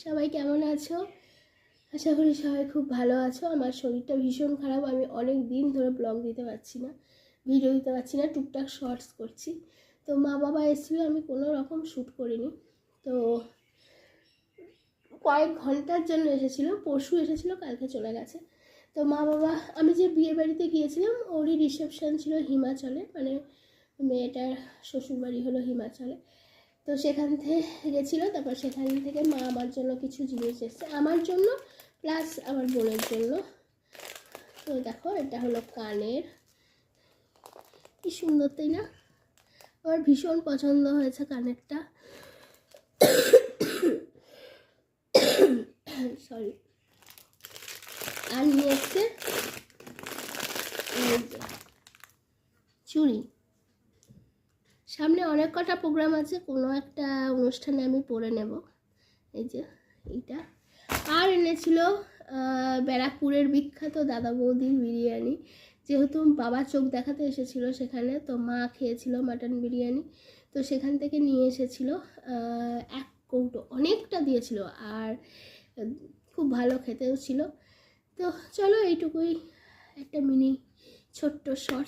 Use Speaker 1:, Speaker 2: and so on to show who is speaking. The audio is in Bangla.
Speaker 1: সবাই কেমন আছো? আশা করি সবাই খুব ভালো আছো। আমার শরীরটা ভীষণ খারাপ, আমি অনেক দিন ধরে ব্লগ দিতে পারছি না, ভিডিও দিতে পারছি না, টুকটাক শর্টস করছি। তো মা বাবা এসেছিলো, আমি কোনো রকম শ্যুট করিনি। তো কয়েক ঘন্টার জন্য এসেছিলো, পরশু এসেছিলো, কালকে চলে গেছে। তো মা বাবা, আমি যে বিয়ে বাড়িতে গিয়েছিলাম ওরই রিসেপশন ছিল হিমাচলে, মানে মেয়েটার শ্বশুরবাড়ি হলো হিমাচলে। তো সেখান থেকে গেছিলো, তারপর সেখান থেকে মা আমার জন্য কিছু জিনিস এসেছে, আমার জন্য প্লাস আমার বোনের জন্য। তো দেখো, এটা হলো কানের, কি সুন্দর তাই না? আমার ভীষণ পছন্দ হয়েছে কানেরটা। সরি। আর নিয়ে এসছে চুড়ি। সামনে অনেক কটা প্রোগ্রাম আছে, কোনো একটা অনুষ্ঠানে আমি পরে নেব। এই যে এইটা। আর এনেছিল ব্যারাকপুরের বিখ্যাত দাদা বৌদির বিরিয়ানি, যেহেতু বাবা চোখ দেখাতে এসেছিল সেখানে, তো মা খেয়েছিল মাটন বিরিয়ানি, তো সেখান থেকে নিয়ে এসেছিল 1 কৌটো, অনেকটা দিয়েছিল, আর খুব ভালো খেতেও ছিল। তো চলো, এইটুকুই একটা মিনি ছোট্ট শর্টস।